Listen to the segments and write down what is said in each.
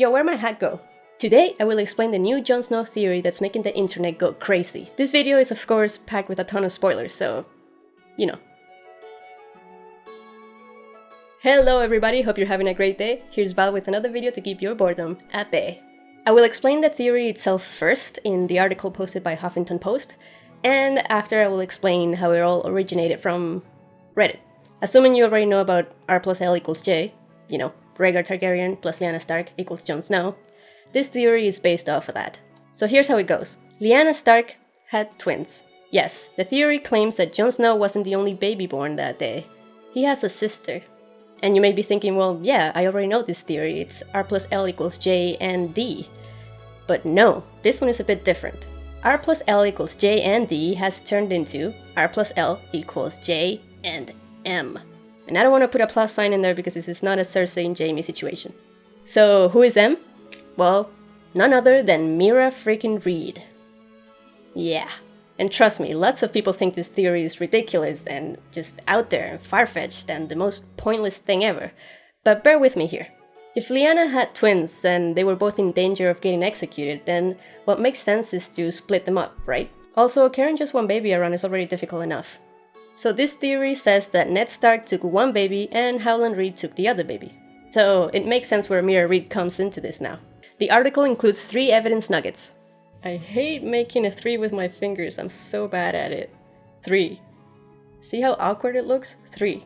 Yo, where'd my hat go? Today, I will explain the new Jon Snow theory that's making the internet go crazy. This video is of course packed with a ton of spoilers, so, you know. Hello everybody, hope you're having a great day. Here's Val with another video to keep your boredom at bay. I will explain the theory itself first in the article posted by Huffington Post, and after I will explain how it all originated from Reddit. Assuming you already know about R+L+J, you know, Rhaegar Targaryen plus Lyanna Stark equals Jon Snow, this theory is based off of that. So here's how it goes. Lyanna Stark had twins. Yes, the theory claims that Jon Snow wasn't the only baby born that day. He has a sister. And you may be thinking, well, yeah, I already know this theory, it's R+L+J&D. But no, this one is a bit different. R+L+J&D has turned into R+L=J and M. And I don't want to put a plus sign in there because this is not a Cersei and Jaime situation. So who is M? Well, none other than Meera freaking Reed. Yeah. And trust me, lots of people think this theory is ridiculous and just out there and far-fetched and the most pointless thing ever. But bear with me here. If Lyanna had twins and they were both in danger of getting executed, then what makes sense is to split them up, right? Also, carrying just one baby around is already difficult enough. So this theory says that Ned Stark took one baby and Howland Reed took the other baby. So it makes sense where Meera Reed comes into this now. The article includes 3 evidence nuggets. I hate making a 3 with my fingers, I'm so bad at it. 3. See how awkward it looks? 3.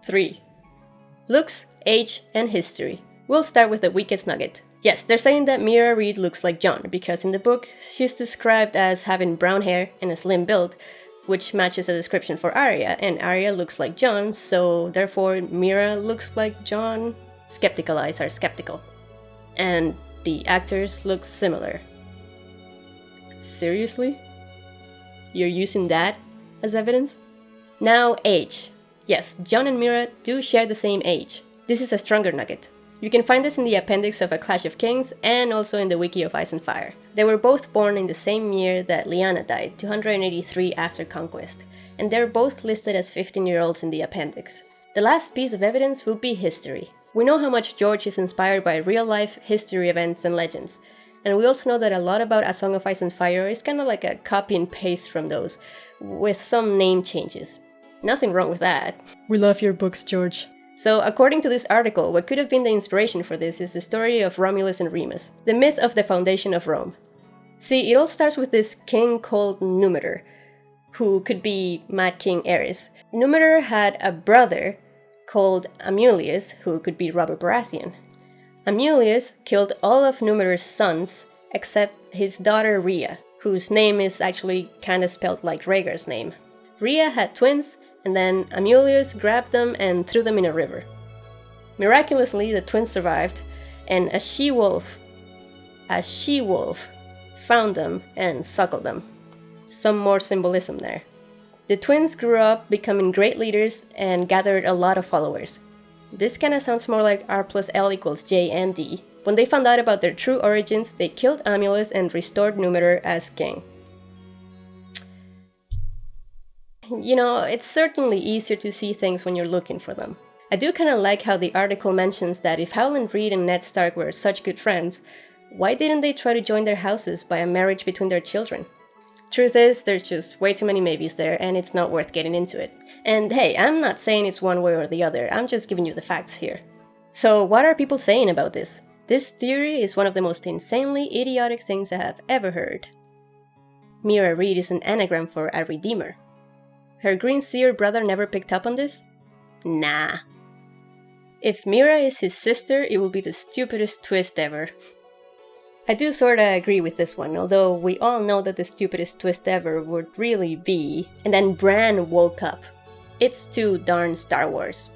3. Looks, age, and history. We'll start with the weakest nugget. Yes, they're saying that Meera Reed looks like Jon, because in the book, she's described as having brown hair and a slim build, which matches a description for Arya, and Arya looks like Jon, so therefore Meera looks like Jon. Skeptical eyes are skeptical. And the actors look similar. Seriously? You're using that as evidence? Now, age. Yes, Jon and Meera do share the same age. This is a stronger nugget. You can find this in the appendix of A Clash of Kings and also in the wiki of Ice and Fire. They were both born in the same year that Lyanna died, 283 after conquest, and they're both listed as 15-year-olds in the appendix. The last piece of evidence will be history. We know how much George is inspired by real-life history events and legends, and we also know that a lot about A Song of Ice and Fire is kind of like a copy and paste from those, with some name changes. Nothing wrong with that. We love your books, George. So, according to this article, what could have been the inspiration for this is the story of Romulus and Remus, the myth of the foundation of Rome. See, it all starts with this king called Numitor, who could be Mad King Aerys. Numitor had a brother called Amulius, who could be Robert Baratheon. Amulius killed all of Numitor's sons except his daughter Rhea, whose name is actually kinda spelled like Rhaegar's name. Rhea had twins, and then Amulius grabbed them and threw them in a river. Miraculously, the twins survived, and a she-wolf found them and suckled them. Some more symbolism there. The twins grew up becoming great leaders and gathered a lot of followers. This kinda sounds more like R+L=J&D. When they found out about their true origins, they killed Amulius and restored Numitor as king. You know, it's certainly easier to see things when you're looking for them. I do kinda like how the article mentions that if Howland Reed and Ned Stark were such good friends, why didn't they try to join their houses by a marriage between their children? Truth is, there's just way too many maybes there, and it's not worth getting into it. And hey, I'm not saying it's one way or the other, I'm just giving you the facts here. So what are people saying about this? This theory is one of the most insanely idiotic things I have ever heard. Meera Reed is an anagram for a redeemer. Her green seer brother never picked up on this? Nah. If Meera is his sister, it will be the stupidest twist ever. I do sorta agree with this one, although we all know that the stupidest twist ever would really be, and then Bran woke up. It's too darn Star Wars.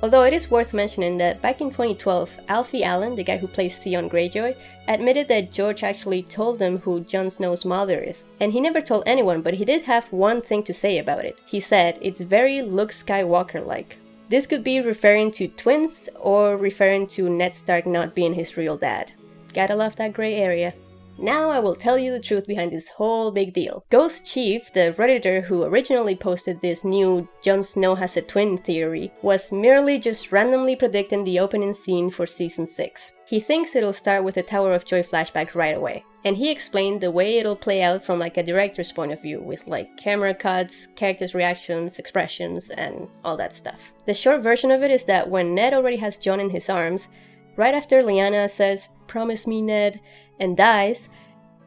Although it is worth mentioning that back in 2012, Alfie Allen, the guy who plays Theon Greyjoy, admitted that George actually told them who Jon Snow's mother is. And he never told anyone, but he did have one thing to say about it. He said, it's very Luke Skywalker-like. This could be referring to twins, or referring to Ned Stark not being his real dad. Gotta love that gray area. Now I will tell you the truth behind this whole big deal. Ghostchief, the redditor who originally posted this new Jon Snow has a twin theory, was merely just randomly predicting the opening scene for season 6. He thinks it'll start with a Tower of Joy flashback right away. And he explained the way it'll play out from like a director's point of view, with like camera cuts, characters' reactions, expressions, and all that stuff. The short version of it is that when Ned already has Jon in his arms, right after Lyanna says, "Promise me, Ned," and dies,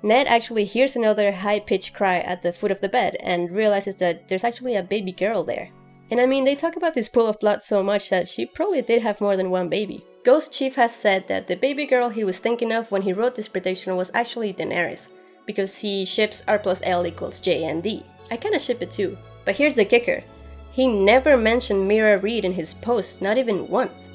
Ned actually hears another high-pitched cry at the foot of the bed and realizes that there's actually a baby girl there. And I mean, they talk about this pool of blood so much that she probably did have more than one baby. Ghostchief has said that the baby girl he was thinking of when he wrote this prediction was actually Daenerys, because he ships R+L=J&D. I kinda ship it too. But here's the kicker. He never mentioned Meera Reed in his post, not even once.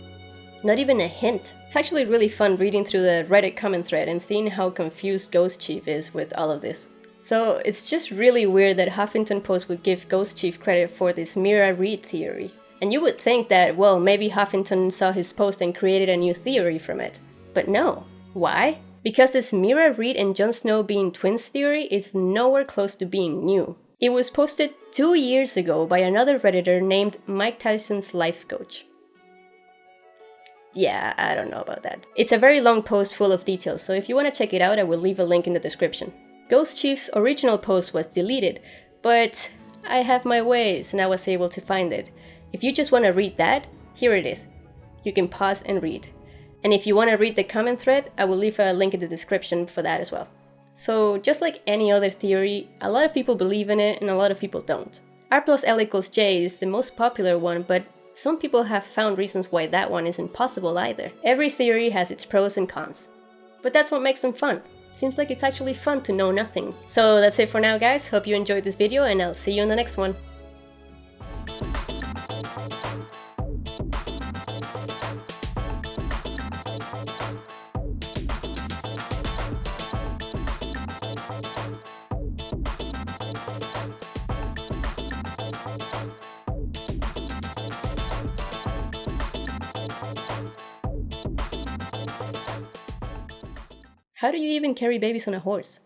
Not even a hint. It's actually really fun reading through the Reddit comment thread and seeing how confused Ghostchief is with all of this. So it's just really weird that Huffington Post would give Ghostchief credit for this Meera Reed theory. And you would think that, well, maybe Huffington saw his post and created a new theory from it. But no. Why? Because this Meera Reed and Jon Snow being twins theory is nowhere close to being new. It was posted 2 years ago by another redditor named MikeTysonsLifeCoach. Yeah, I don't know about that. It's a very long post full of details, so if you want to check it out, I will leave a link in the description. Ghostchief's original post was deleted, but I have my ways and I was able to find it. If you just want to read that, here it is. You can pause and read. And if you want to read the comment thread, I will leave a link in the description for that as well. So just like any other theory, a lot of people believe in it and a lot of people don't. R+L=J is the most popular one, but some people have found reasons why that one isn't possible either. Every theory has its pros and cons. But that's what makes them fun. Seems like it's actually fun to know nothing. So that's it for now, guys. Hope you enjoyed this video and I'll see you in the next one. How do you even carry babies on a horse?